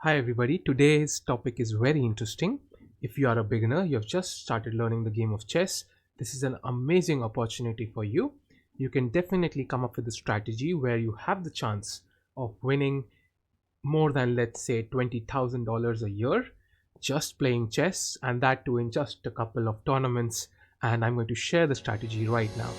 Hi everybody, today's topic is very interesting. If you are a beginner, you have just started learning the game of chess, this is an amazing opportunity for you. You can definitely come up with a strategy where you have the chance of winning more than, let's say, $20,000 a year just playing chess, and that too in just a couple of tournaments. And I'm going to share the strategy right now.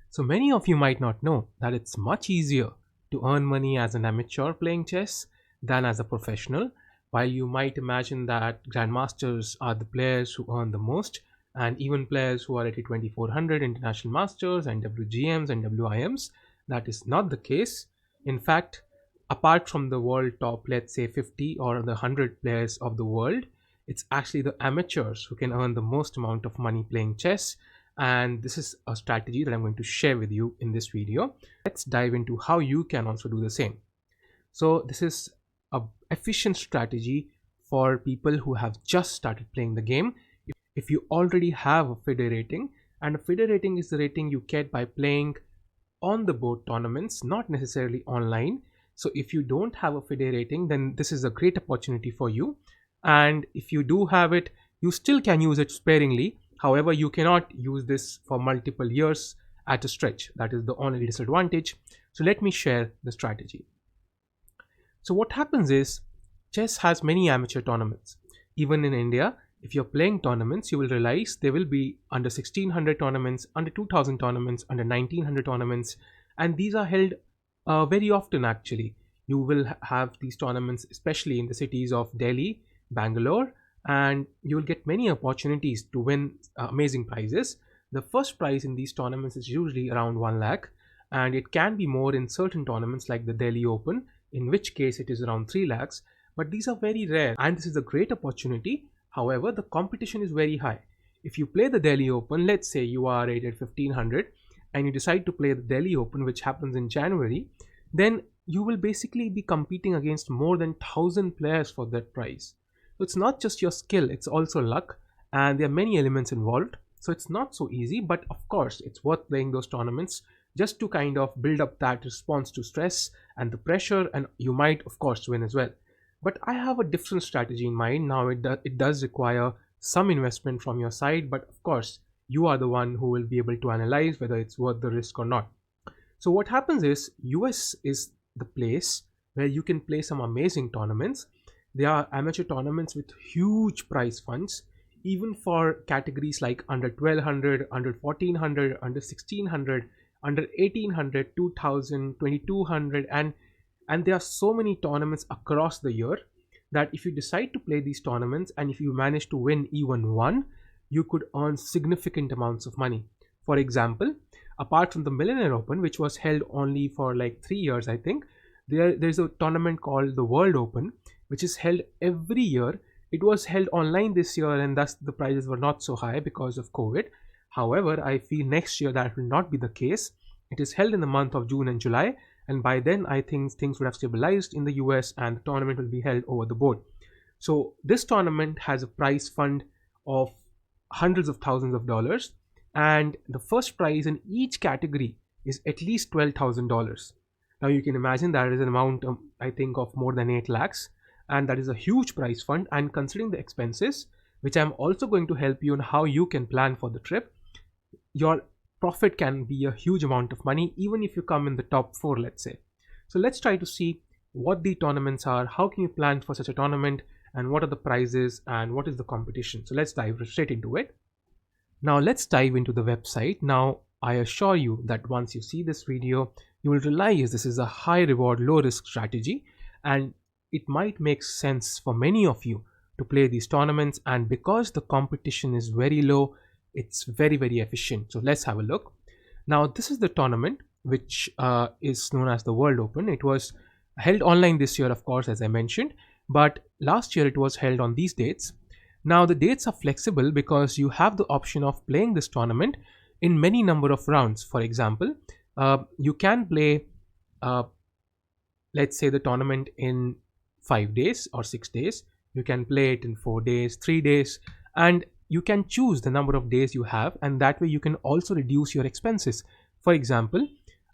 So many of you might not know that it's much easier to earn money as an amateur playing chess than as a professional. While you might imagine that grandmasters are the players who earn the most, and even players who are at 2400 international masters and WGMs and WIMs, that is not the case. In fact, apart from the world top, let's say 50 or the 100 players of the world, it's actually the amateurs who can earn the most amount of money playing chess. And this is a strategy that I'm going to share with you in this video. Let's dive into how you can also do the same. So this is a efficient strategy for people who have just started playing the game. If you already have a FIDE rating, and a FIDE rating is the rating you get by playing on the board tournaments, not necessarily online. So if you don't have a FIDE rating, then this is a great opportunity for you. And if you do have it, you still can use it sparingly. However, you cannot use this for multiple years at a stretch. That is the only disadvantage. So let me share the strategy. So what happens is, chess has many amateur tournaments. Even in India, if you're playing tournaments, you will realize there will be under 1600 tournaments, under 2000 tournaments, under 1900 tournaments, and these are held very often actually. You will have these tournaments, especially in the cities of Delhi, Bangalore, and you will get many opportunities to win amazing prizes. The first prize in these tournaments is usually around 1 lakh, and it can be more in certain tournaments like the Delhi Open, in which case it is around 3 lakhs, but these are very rare and this is a great opportunity. However, the competition is very high. If you play the Delhi Open, let's say you are rated 1500 and you decide to play the Delhi Open, which happens in January, then you will basically be competing against more than 1000 players for that prize. So it's not just your skill, it's also luck, and there are many elements involved. So it's not so easy, but of course it's worth playing those tournaments just to kind of build up that response to stress and the pressure, and you might of course win as well. But I have a different strategy in mind. Now it does require some investment from your side, but of course you are the one who will be able to analyze whether it's worth the risk or not. So what happens is, US is the place where you can play some amazing tournaments. There are amateur tournaments with huge prize funds, even for categories like under 1200, under 1400, under 1600, under 1800, 2000, 2200, and there are so many tournaments across the year that if you decide to play these tournaments and if you manage to win even one, you could earn significant amounts of money. For example, apart from the Millionaire Open, which was held only for like 3 years, I think, there's a tournament called the World Open, which is held every year. It was held online this year and thus the prizes were not so high because of COVID. However, I feel next year that will not be the case. It is held in the month of June and July, and by then I think things would have stabilized in the US and the tournament will be held over the board. So this tournament has a prize fund of hundreds of thousands of dollars, and the first prize in each category is at least $12,000. Now you can imagine that is an amount I think of more than 8 lakhs, and that is a huge prize fund. And considering the expenses, which I'm also going to help you on how you can plan for the trip, your profit can be a huge amount of money even if you come in the top 4, let's say. So let's try to see what the tournaments are, how can you plan for such a tournament, and what are the prizes and what is the competition. So let's dive straight into it. Now let's dive into the website. Now I assure you that once you see this video, you will realize this is a high reward, low risk strategy, and it might make sense for many of you to play these tournaments. And because the competition is very low, it's very efficient. So let's have a look. Now this is the tournament which is known as the World Open. It was held online this year, of course, as I mentioned, but last year it was held on these dates. Now the dates are flexible because you have the option of playing this tournament in many number of rounds. For example, you can play let's say the tournament in 5 days or 6 days. You can play it in 4 days, 3 days, and you can choose the number of days you have, and that way you can also reduce your expenses. For example,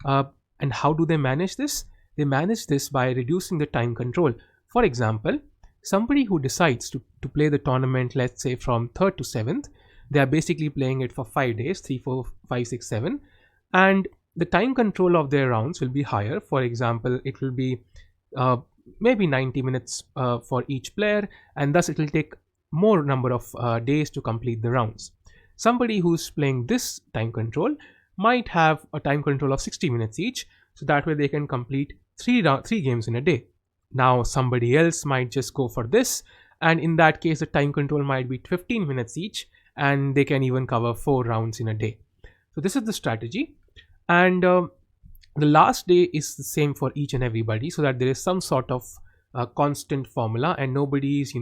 And how do they manage this? They manage this by reducing the time control. For example, somebody who decides to play the tournament, let's say from 3rd to 7th, they are basically playing it for 5 days, 3, 4, 5, 6, 7, and the time control of their rounds will be higher. For example, it will be maybe 90 minutes for each player, and thus it will take more number of days to complete the rounds. Somebody who's playing this time control might have a time control of 60 minutes each, so that way they can complete three games in a day. Now somebody else might just go for this, and in that case the time control might be 15 minutes each, and they can even cover 4 rounds in a day. So this is the strategy, and the last day is the same for each and everybody, so that there is some sort of constant formula and nobody is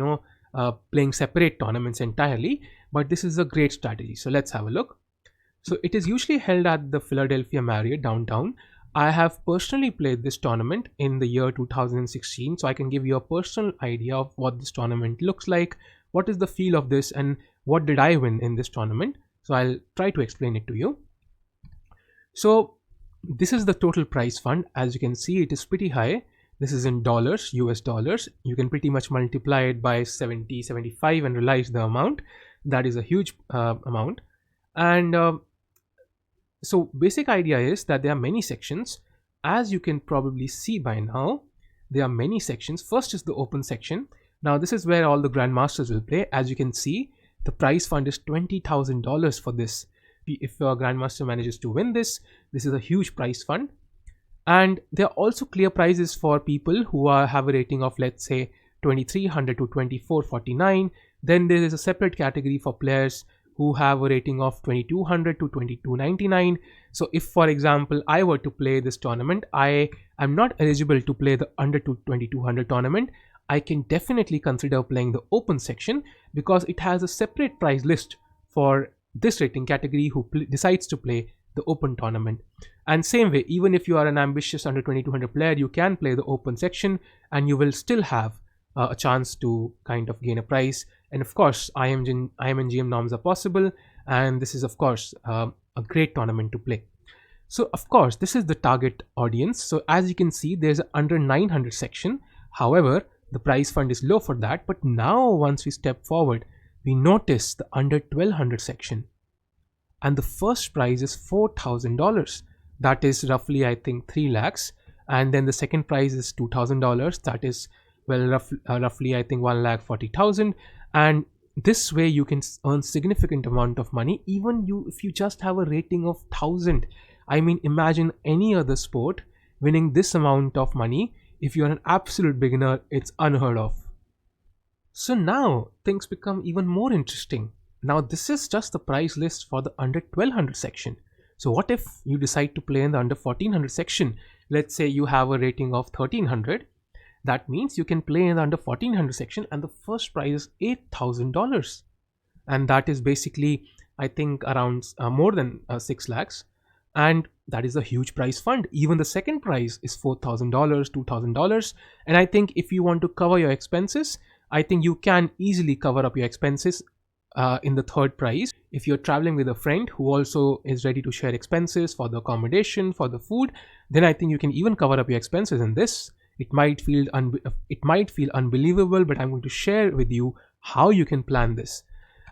playing separate tournaments entirely. But this is a great strategy, so let's have a look. So it is usually held at the Philadelphia Marriott downtown. I have personally played this tournament in the year 2016, so I can give you a personal idea of what this tournament looks like, what is the feel of this, and what did I win in this tournament. So I'll try to explain it to you. So this is the total prize fund. As you can see, it is pretty high. This is in dollars, US dollars. You can pretty much multiply it by 70, 75 and realize the amount. That is a huge amount. And so basic idea is that there are many sections. As you can probably see by now, there are many sections. First is the open section. Now this is where all the grandmasters will play. As you can see, the prize fund is $20,000 for this. If a grandmaster manages to win this, this is a huge prize fund. And there are also clear prizes for people who have a rating of, let's say, 2300 to 2449. Then there is a separate category for players who have a rating of 2200 to 2299. So if, for example, I were to play this tournament, I am not eligible to play the under 2200 tournament. I can definitely consider playing the open section because it has a separate prize list for this rating category who decides to play the open tournament. And same way, even if you are an ambitious under 2200 player, you can play the open section and you will still have a chance to kind of gain a prize. And of course, IMGM norms are possible, and this is of course a great tournament to play. So of course, this is the target audience. So as you can see, there's an under 900 section. However, the prize fund is low for that. But now once we step forward, we notice the under 1200 section, and the first prize is $4,000. That is roughly, I think, 3 lakhs. And then the second prize is $2,000. That is, well, roughly, I think, 1,40,000. And this way you can earn significant amount of money, even if you just have a rating of 1000. I mean, imagine any other sport winning this amount of money. If you're an absolute beginner, it's unheard of. So now things become even more interesting. Now this is just the prize list for the under 1200 section. So what if you decide to play in the under 1400 section? Let's say you have a rating of 1300. That means you can play in the under 1400 section and the first prize is $8,000. And that is basically, I think, around more than 6 lakhs. And that is a huge prize fund. Even the second prize is $4,000, $2,000. And I think if you want to cover your expenses, I think you can easily cover up your expenses in the third prize. If you're traveling with a friend who also is ready to share expenses for the accommodation, for the food, then I think you can even cover up your expenses in this. It might feel unbelievable, but I'm going to share with you how you can plan this.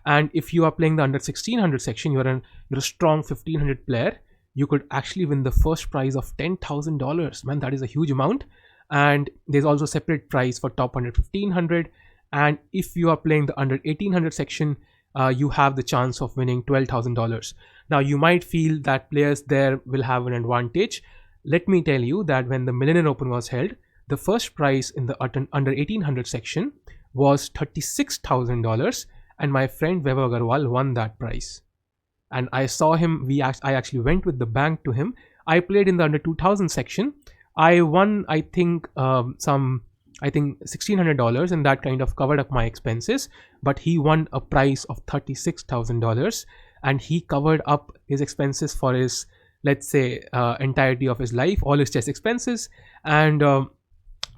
And if you are playing the under 1600 section, you're a strong 1500 player, you could actually win the first prize of $10,000. Man, that is a huge amount. And there's also a separate prize for top under 1500. And if you are playing the under 1800 section, you have the chance of winning $12,000. Now you might feel that players there will have an advantage. Let me tell you that when the Millennium Open was held, the first prize in the under 1800 section was $36,000, and my friend Vaibhav Agarwal won that prize. And I saw him. I actually went with the bank to him. I played in the under 2000 section. I won, I think, $1,600, and that kind of covered up my expenses. But he won a prize of $36,000, and he covered up his expenses for his, let's say, entirety of his life, all his chess expenses. And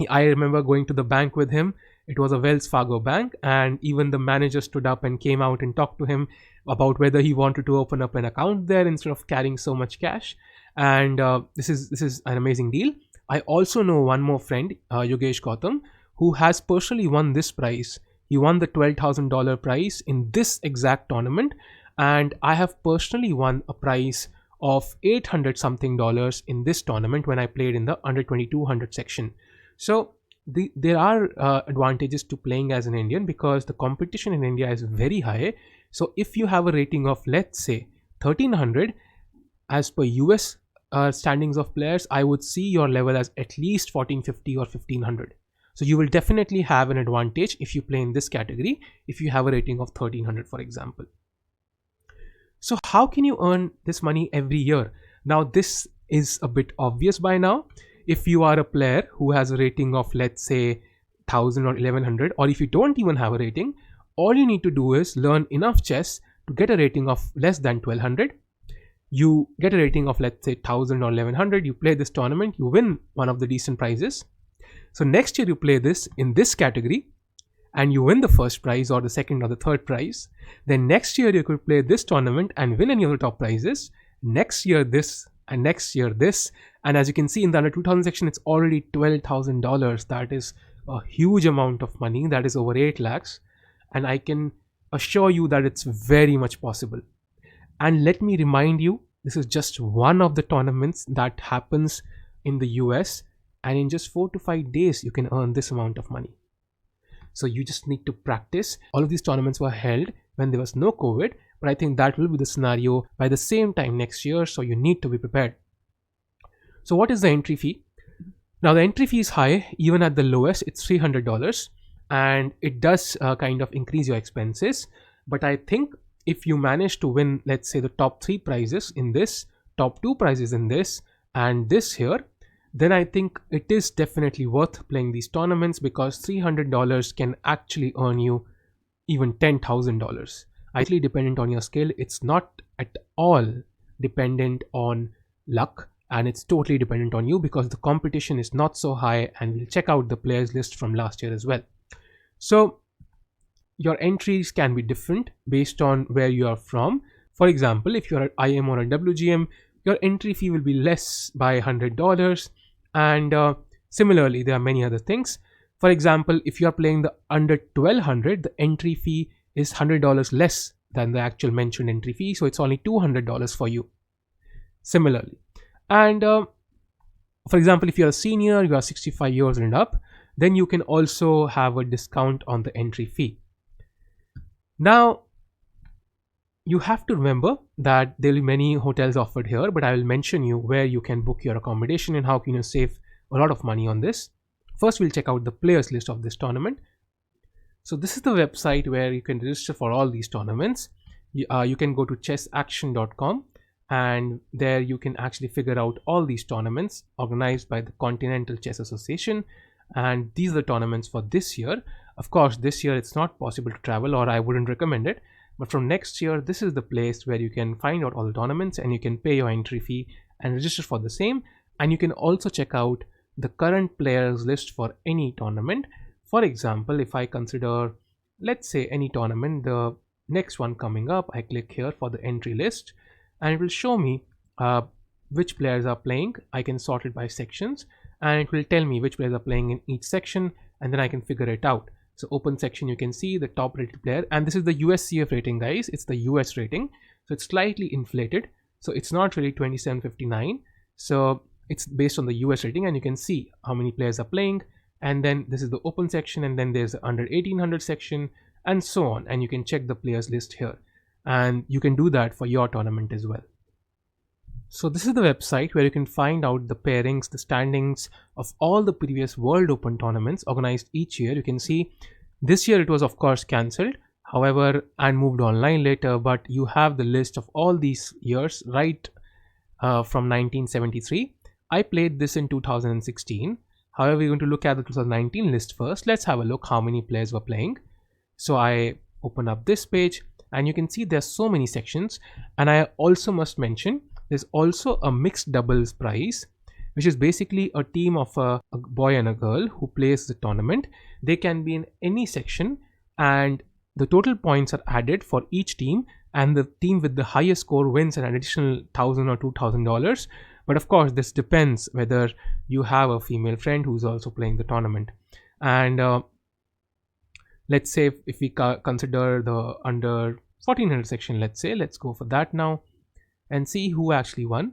I remember going to the bank with him, It was a Wells Fargo bank, and even the manager stood up and came out and talked to him about whether he wanted to open up an account there instead of carrying so much cash. And this is an amazing deal. I also know one more friend, Yogesh Gautam, who has personally won this prize. He won the $12,000 prize in this exact tournament, and I have personally won a prize of 800 something dollars in this tournament when I played in the under 2200 section. So there are advantages to playing as an Indian because the competition in India is very high. So if you have a rating of, let's say, 1300 as per US standings of players, I would see your level as at least 1450 or 1500. So you will definitely have an advantage if you play in this category if you have a rating of 1300, for example. So how can you earn this money every year? Now this is a bit obvious by now. If you are a player who has a rating of, let's say, 1000 or 1100, or if you don't even have a rating, all you need to do is learn enough chess to get a rating of less than 1200. You get a rating of, let's say, 1000 or 1100, you play this tournament, you win one of the decent prizes. So next year you play this in this category and you win the first prize or the second or the third prize. Then next year you could play this tournament and win any of the top prizes. Next year this, and next year this. And as you can see in the under 2000 section, it's already $12,000. That is a huge amount of money. That is over 8 lakhs. And I can assure you that it's very much possible. And let me remind you, this is just one of the tournaments that happens in the US. And in just 4 to 5 days, you can earn this amount of money. So you just need to practice. All of these tournaments were held when there was no COVID, but I think that will be the scenario by the same time next year. So you need to be prepared. So what is the entry fee? Now the entry fee is high. Even at the lowest, it's $300, and it does kind of increase your expenses. But I think if you manage to win, let's say, the top 3 prizes in this, top 2 prizes in this, and this here, then I think it is definitely worth playing these tournaments because $300 can actually earn you even $10,000. Actually dependent on your skill. It's not at all dependent on luck, and it's totally dependent on you because the competition is not so high, and we'll check out the players list from last year as well. So your entries can be different based on where you are from. For example, if you're at IM or a WGM, your entry fee will be less by $100. And similarly, there are many other things. For example, if you are playing the under 1200, the entry fee is $100 less than the actual mentioned entry fee. So it's only $200 for you. Similarly. And for example, if you're a senior, you are 65 years and up, then you can also have a discount on the entry fee. Now, you have to remember that there will be many hotels offered here, but I will mention you where you can book your accommodation and how can you save a lot of money on this. First, we'll check out the players list of this tournament. So this is the website where you can register for all these tournaments. You can go to chessaction.com, and there you can actually figure out all these tournaments organized by the Continental Chess Association. And these are the tournaments for this year. Of course, this year it's not possible to travel, or I wouldn't recommend it. But from next year, this is the place where you can find out all the tournaments and you can pay your entry fee and register for the same. And you can also check out the current players list for any tournament. For example, if I consider, let's say, any tournament, the next one coming up, I click here for the entry list and it will show me which players are playing. I can sort it by sections and it will tell me which players are playing in each section, and then I can figure it out. So open section, you can see the top rated player, and this is the USCF rating, guys. It's the US rating, so it's slightly inflated, so it's not really 2759. So it's based on the US rating, and you can see how many players are playing. And then this is the open section, and then there's the under 1800 section, and so on. And you can check the players list here, and you can do that for your tournament as well. So this is the website where you can find out the pairings, the standings of all the previous World Open tournaments organized each year. You can see this year it was of course cancelled, however, and moved online later, but you have the list of all these years right from 1973. I played this in 2016. However, we're going to look at the 2019 list first. Let's have a look how many players were playing. So I open up this page and you can see there's so many sections. And I also must mention there's also a mixed doubles prize which is basically a team of a boy and a girl who plays the tournament. They can be in any section, and the total points are added for each team, and the team with the highest score wins an additional $1,000 or $2,000. But of course, this depends whether you have a female friend who's also playing the tournament. And let's say if we consider the under 1400 section, let's go for that now and see who actually won.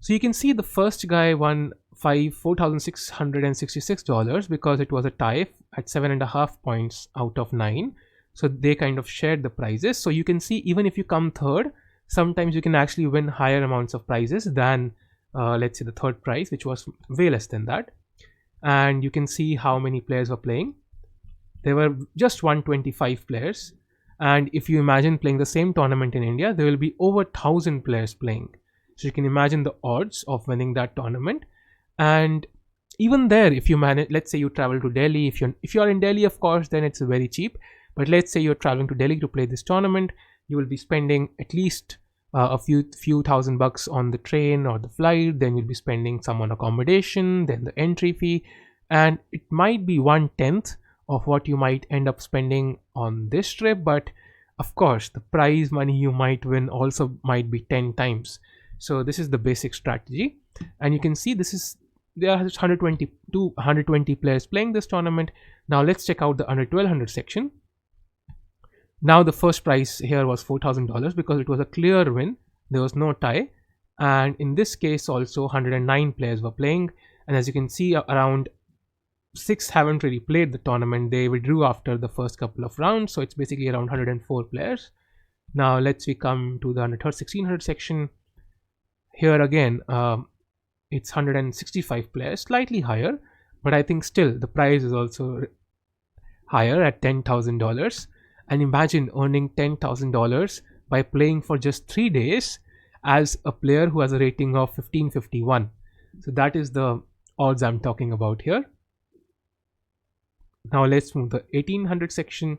So you can see the first guy won $4,666 because it was a tie at 7.5 points out of 9. So they kind of shared the prizes. So you can see even if you come third, sometimes you can actually win higher amounts of prizes than let's say the third prize, which was way less than that. And you can see how many players were playing. There were just 125 players. And if you imagine playing the same tournament in India, there will be over 1,000 players playing. So you can imagine the odds of winning that tournament. And even there, if you manage, let's say you travel to Delhi, if you're in Delhi, of course, then it's very cheap. But let's say you're traveling to Delhi to play this tournament, you will be spending at least a few $1,000 on the train or the flight. Then you'll be spending some on accommodation, then the entry fee, and it might be 1/10 of what you might end up spending on this trip. But of course, the prize money you might win also might be 10 times. So this is the basic strategy, and you can see there are 120 players playing this tournament. Now let's check out the under 1200 section. Now the first prize here was $4,000 because it was a clear win. There was no tie, and in this case also 109 players were playing, and as you can see, around 6 haven't really played the tournament. They withdrew after the first couple of rounds, so it's basically around 104 players. Now let's come to the under 1600 section. Here again, it's 165 players, slightly higher, but I think still the prize is also higher at $10,000. And imagine earning $10,000 by playing for just 3 days as a player who has a rating of 1551. So that is the odds I'm talking about here. Now let's move to the 1800 section.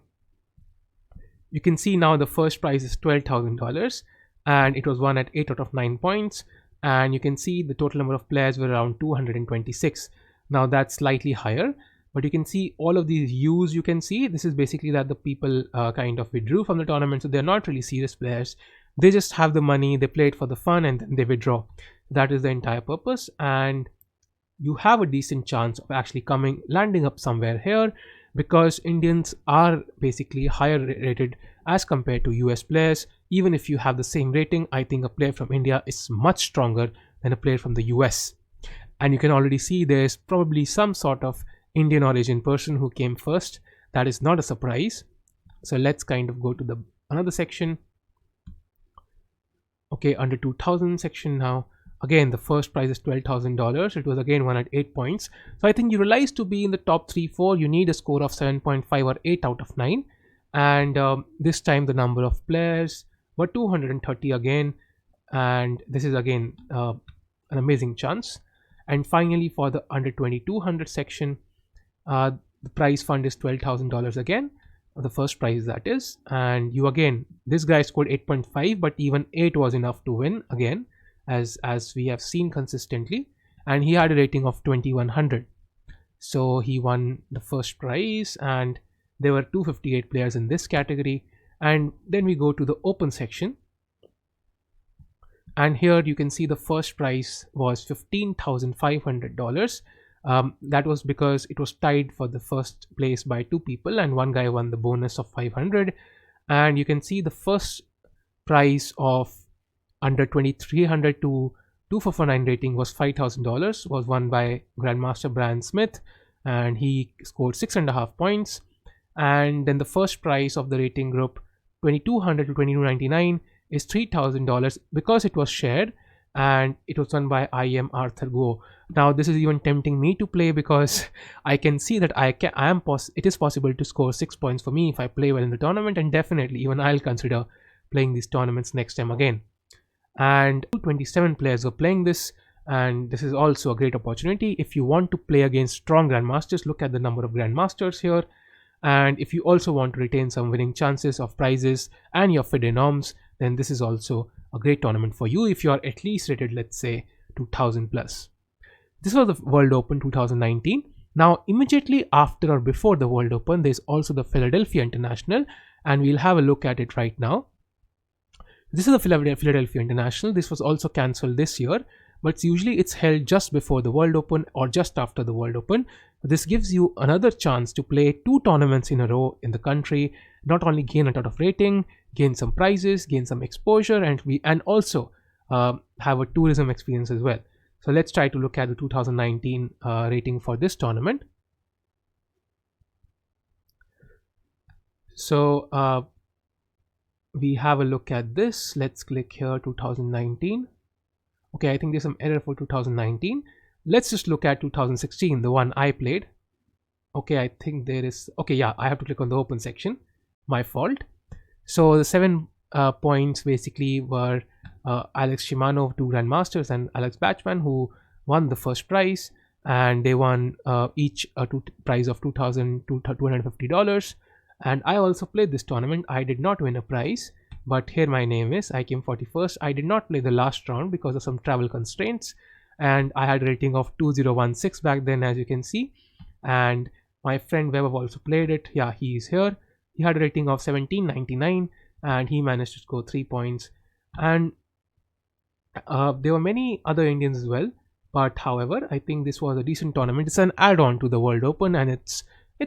You can see now the first prize is $12,000 and it was won at 8 out of 9 points. And you can see the total number of players were around 226. Now that's slightly higher, but you can see all of these U's. You can see this is basically that the people kind of withdrew from the tournament, so they're not really serious players. They just have the money, they play it for the fun, and then they withdraw. That is the entire purpose, and you have a decent chance of actually landing up somewhere here, because Indians are basically higher rated as compared to US players. Even if you have the same rating, I think a player from India is much stronger than a player from the US. And you can already see there's probably some sort of Indian or Asian person who came first. That is not a surprise. So let's kind of go to another section. Okay, under 2000 section now. Again, the first prize is $12,000. It was again won at 8 points. So I think you realize to be in the top 3-4, you need a score of 7.5 or 8 out of 9. And this time the number of players were 230 again. And this is again an amazing chance. And finally, for the under 2200 section, the prize fund is $12,000 again. The first prize, that is. And you again, this guy scored 8.5, but even 8 was enough to win again, as we have seen consistently. And he had a rating of 2100. So he won the first prize, and there were 258 players in this category. And then we go to the open section. And here you can see the first prize was $15,500. That was because it was tied for the first place by 2 people, and one guy won the bonus of 500. And you can see the first prize of under 2300 to 2449 rating was $5,000, was won by Grandmaster Brian Smith, and he scored 6.5 points. And then the first prize of the rating group 2200 to 2299 is $3,000 because it was shared, and it was won by I.M. Arthur Go. Now this is even tempting me to play, because I can see that it is possible to score 6 points for me if I play well in the tournament, and definitely even I'll consider playing these tournaments next time again. And 227 players were playing this, and this is also a great opportunity. If you want to play against strong grandmasters, look at the number of grandmasters here. And if you also want to retain some winning chances of prizes and your FIDE norms, then this is also a great tournament for you if you are at least rated, let's say, 2000 plus. This was the World Open 2019. Now, immediately after or before the World Open, there's also the Philadelphia International, and we'll have a look at it right now. This is the Philadelphia International. This was also cancelled this year, but usually it's held just before the World Open or just after the World Open. This gives you another chance to play 2 tournaments in a row in the country, not only gain a lot of rating, gain some prizes, gain some exposure, and also have a tourism experience as well. So let's try to look at the 2019 rating for this tournament. So we have a look at this. Let's click here, 2019. Okay, I think there's some error for 2019. Let's just look at 2016, the one I played. Okay, I think there is, okay, yeah, I have to click on the open section. My fault. So the 7 points basically were Alex Shimano, 2 Grandmasters, and Alex Batchman, who won the first prize, and they won each a prize of $2,250. And I also played this tournament. I did not win a prize, but here my name is. I came 41st. I did not play the last round because of some travel constraints, and I had a rating of 2016 back then, as you can see. And my friend Webb also played it. Yeah, he is here. He had a rating of 1799, and he managed to score 3 points. And there were many other Indians as well, but however, I think this was a decent tournament. It's an add-on to the World Open, and it's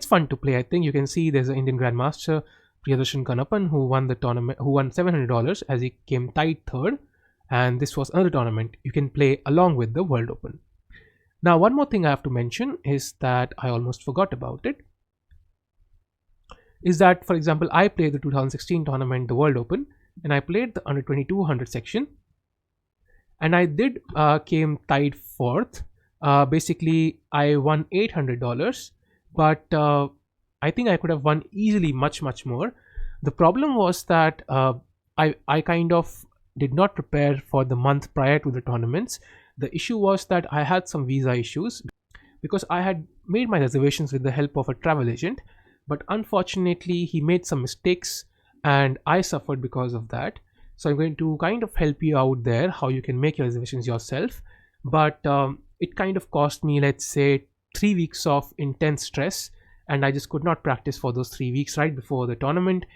fun to play. I think you can see there's an Indian Grandmaster, Priyadarshan Kanappan, who won the tournament, who won $700 as he came tied 3rd. And this was another tournament you can play along with the World Open. Now, one more thing I have to mention is that I almost forgot about it. Is that, for example, I played the 2016 tournament, the World Open, and I played the U2200 section, and I did came tied 4th. Basically, I won $800, but I think I could have won easily much more. The problem was that I kind of did not prepare for the month prior to the tournaments. The issue was that I had some visa issues because I had made my reservations with the help of a travel agent, but unfortunately he made some mistakes and I suffered because of that. So I'm going to kind of help you out there how you can make your reservations yourself, but it kind of cost me, let's say, 3 weeks of intense stress, and I just could not practice for those 3 weeks right before the tournament.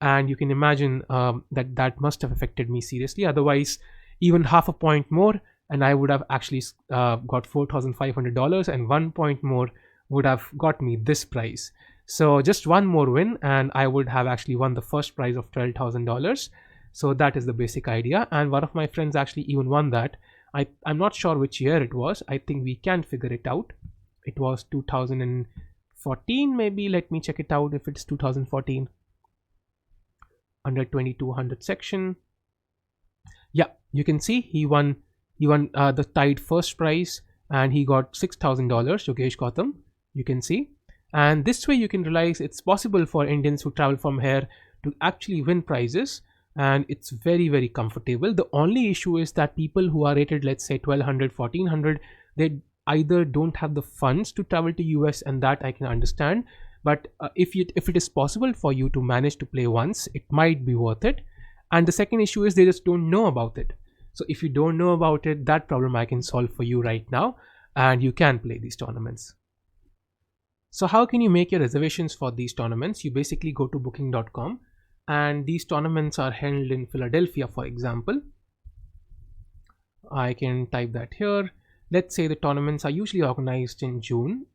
And you can imagine that must have affected me seriously. Otherwise, even half a point more and I would have actually got $4,500, and 1 point more would have got me this prize. So just one more win and I would have actually won the first prize of $12,000. So that is the basic idea, and one of my friends actually even won that. I'm not sure which year it was. I think we can figure it out. It was 2014 maybe. Let me check it out if it's 2014. Under 2200 section. Yeah, you can see he won the tied first prize and he got $6,000, Yogesh Gautam, you can see. And this way you can realize it's possible for Indians who travel from here to actually win prizes, and it's very comfortable. The only issue is that people who are rated, let's say 1200, 1400, they either don't have the funds to travel to US, and that I can understand. But if it is possible for you to manage to play once, it might be worth it. And the second issue is they just don't know about it. So if you don't know about it, that problem I can solve for you right now, and you can play these tournaments. So how can you make your reservations for these tournaments? You basically go to booking.com, and these tournaments are held in Philadelphia, for example. I can type that here. Let's say the tournaments are usually organized in June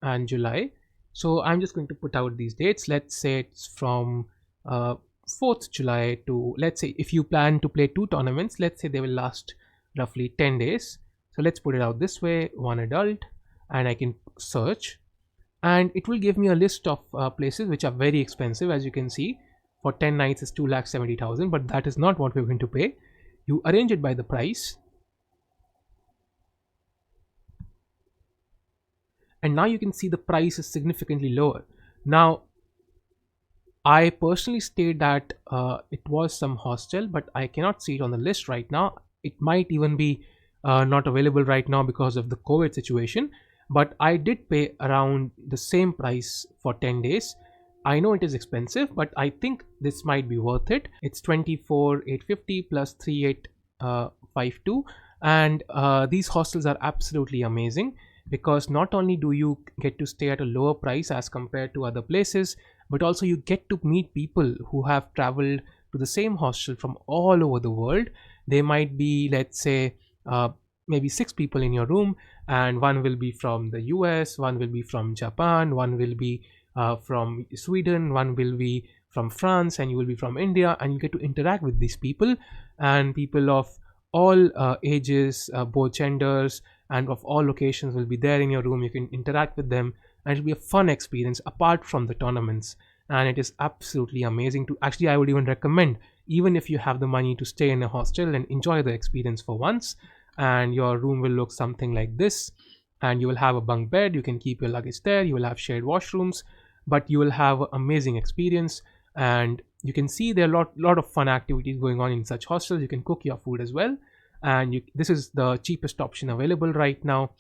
and July. So I'm just going to put out these dates. Let's say it's from 4th July to, let's say if you plan to play 2 tournaments, let's say they will last roughly 10 days. So let's put it out this way, 1 adult, and I can search. And it will give me a list of places which are very expensive. As you can see, for 10 nights is 2,70,000, but that is not what we're going to pay. You arrange it by the price. And now you can see the price is significantly lower. Now, I personally stayed at, it was some hostel, but I cannot see it on the list right now. It might even be not available right now because of the COVID situation. But I did pay around the same price for 10 days. I know it is expensive, but I think this might be worth it. It's 24,850 plus 3,852, And these hostels are absolutely amazing, because not only do you get to stay at a lower price as compared to other places, but also you get to meet people who have traveled to the same hostel from all over the world. They might be, let's say, uh, maybe 6 people in your room, and one will be from the US, one will be from Japan, one will be from Sweden, one will be from France, and you will be from India, and you get to interact with these people, and people of all ages, both genders, and of all locations will be there in your room. You can interact with them, and it'll be a fun experience apart from the tournaments. And it is absolutely amazing to actually, I would even recommend, even if you have the money, to stay in a hostel and enjoy the experience for once. And your room will look something like this, and you will have a bunk bed, you can keep your luggage there, you will have shared washrooms, but you will have an amazing experience. And you can see there are a lot of fun activities going on in such hostels. You can cook your food as well, and this is the cheapest option available right now,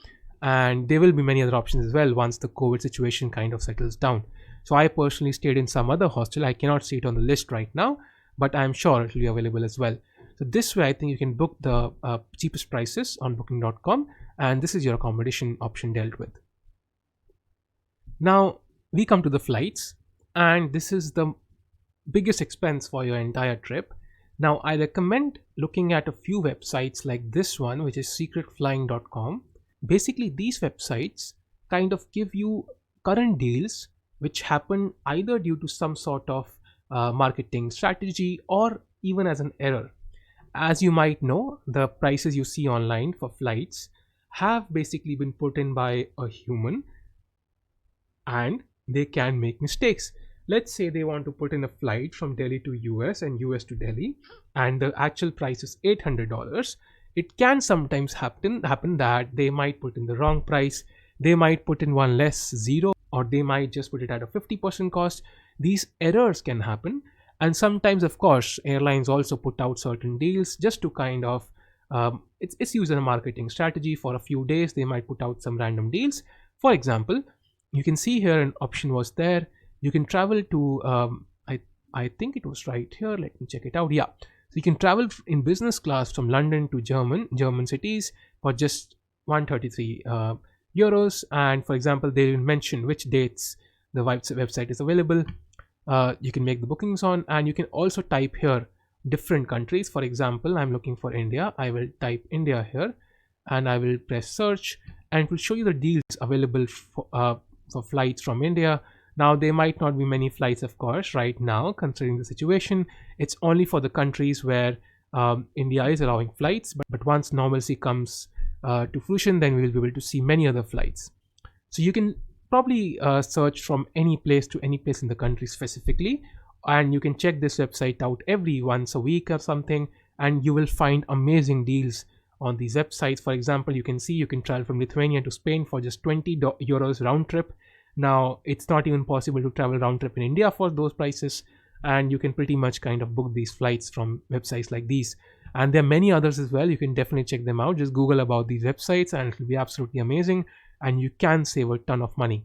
and there will be many other options as well once the COVID situation kind of settles down. So I personally stayed in some other hostel. I cannot see it on the list right now, but I'm sure it will be available as well. So this way I think you can book the cheapest prices on booking.com, and this is your accommodation option dealt with. Now we come to the flights, and this is the biggest expense for your entire trip. Now I recommend looking at a few websites like this one, which is secretflying.com. Basically these websites kind of give you current deals which happen either due to some sort of marketing strategy or even as an error. As you might know, the prices you see online for flights have basically been put in by a human, and they can make mistakes. Let's say they want to put in a flight from Delhi to US and US to Delhi, and the actual price is $800. It can sometimes happen that they might put in the wrong price. They might put in one less zero, or they might just put it at a 50% cost. These errors can happen. And sometimes, of course, airlines also put out certain deals just to kind of it's used as a marketing strategy. For a few days they might put out some random deals. For example, you can see here an option was there. You can travel to I think it was right here, let me check it out. Yeah, so you can travel in business class from London to German cities for just 133 euros. And for example, they will mention which dates the website is available. You can make the bookings on, and you can also type here different countries. For example, I'm looking for India. I will type India here, and I will press search, and it will show you the deals available for flights from India. Now there might not be many flights, of course, right now considering the situation. It's only for the countries where India is allowing flights, but once normalcy comes to fruition, then we will be able to see many other flights. So you can probably search from any place to any place in the country specifically, and you can check this website out every once a week or something, and you will find amazing deals on these websites. For example, you can see you can travel from Lithuania to Spain for just 20 euros round trip. Now it's not even possible to travel round trip in India for those prices, and you can pretty much kind of book these flights from websites like these. And there are many others as well. You can definitely check them out. Just Google about these websites and it will be absolutely amazing, and you can save a ton of money.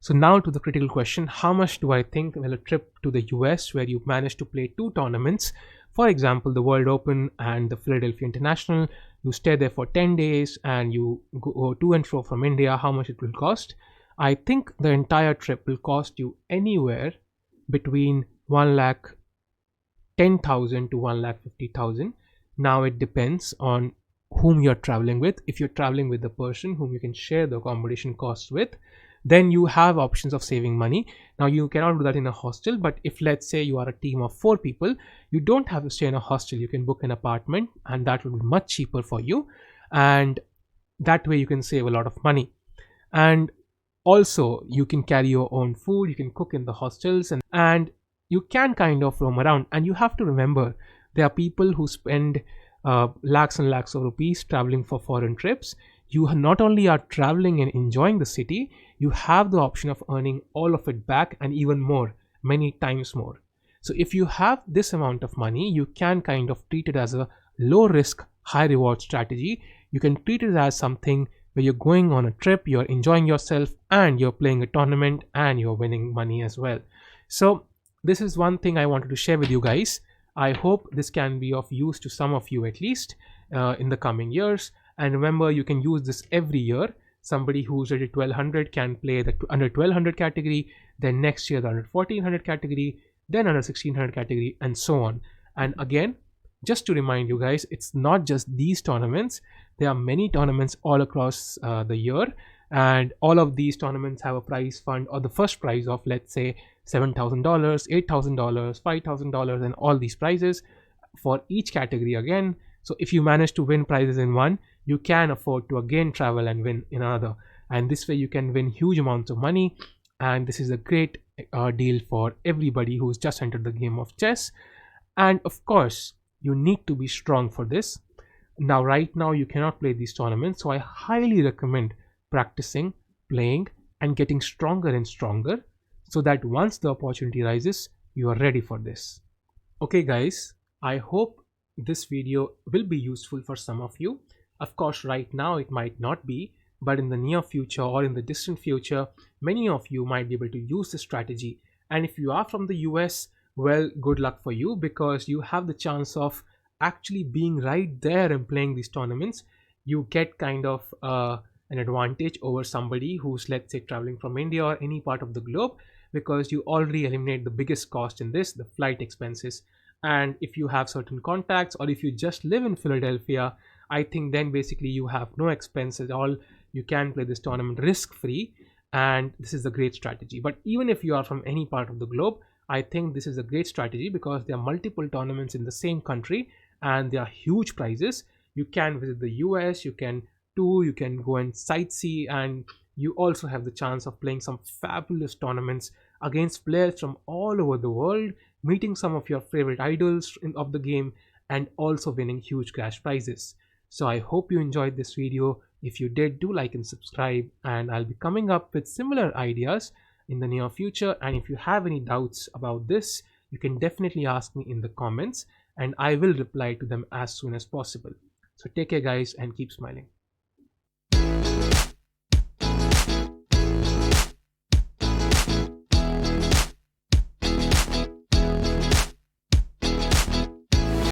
So now to the critical question, how much do I think will a trip to the US where you manage to play 2 tournaments, for example the World Open and the Philadelphia International, you stay there for 10 days and you go to and fro from India, how much it will cost? I think the entire trip will cost you anywhere between 1,10,000 to 1,50,000. Now it depends on whom you're traveling with. If you're traveling with the person whom you can share the accommodation costs with, then you have options of saving money. Now you cannot do that in a hostel, but if let's say you are a team of 4 people, you don't have to stay in a hostel. You can book an apartment, and that will be much cheaper for you, and that way you can save a lot of money. And also you can carry your own food, you can cook in the hostels, and you can kind of roam around. And you have to remember, there are people who spend lakhs and lakhs of rupees traveling for foreign trips. You not only are traveling and enjoying the city, you have the option of earning all of it back and even more, many times more. So if you have this amount of money, you can kind of treat it as a low risk, high reward strategy. You can treat it as something where you're going on a trip, you're enjoying yourself, and you're playing a tournament and you're winning money as well. So this is one thing I wanted to share with you guys. I hope this can be of use to some of you at least in the coming years. And remember, you can use this every year. Somebody who's rated 1200 can play the under 1200 category, then next year the under 1400 category, then under 1600 category, and so on. And again, just to remind you guys, it's not just these tournaments. There are many tournaments all across the year, and all of these tournaments have a prize fund or the first prize of, let's say, $7,000, $8,000, $5,000, and all these prizes for each category again. So if you manage to win prizes in one, you can afford to again travel and win in another, and this way you can win huge amounts of money. And this is a great deal for everybody who's just entered the game of chess. And of course, you need to be strong for this. Now, right now, you cannot play these tournaments, so I highly recommend practicing, playing, and getting stronger and stronger so that once the opportunity rises, you are ready for this. Okay, guys, I hope this video will be useful for some of you. Of course, right now it might not be, but in the near future or in the distant future, many of you might be able to use this strategy. And if you are from the US, well, good luck for you, because you have the chance of actually being right there and playing these tournaments. You get kind of an advantage over somebody who's, let's say, traveling from India or any part of the globe, because you already eliminate the biggest cost in this, the flight expenses. And if you have certain contacts, or if you just live in Philadelphia, I think then basically you have no expense at all. You can play this tournament risk free, and this is a great strategy. But even if you are from any part of the globe, I think this is a great strategy because there are multiple tournaments in the same country and there are huge prizes. You can visit the US, you can tour, you can go and sightsee, and you also have the chance of playing some fabulous tournaments against players from all over the world, meeting some of your favorite idols of the game, and also winning huge cash prizes. So I hope you enjoyed this video. If you did, do like and subscribe, and I'll be coming up with similar ideas in the near future. And if you have any doubts about this, you can definitely ask me in the comments and I will reply to them as soon as possible. So take care guys and keep smiling.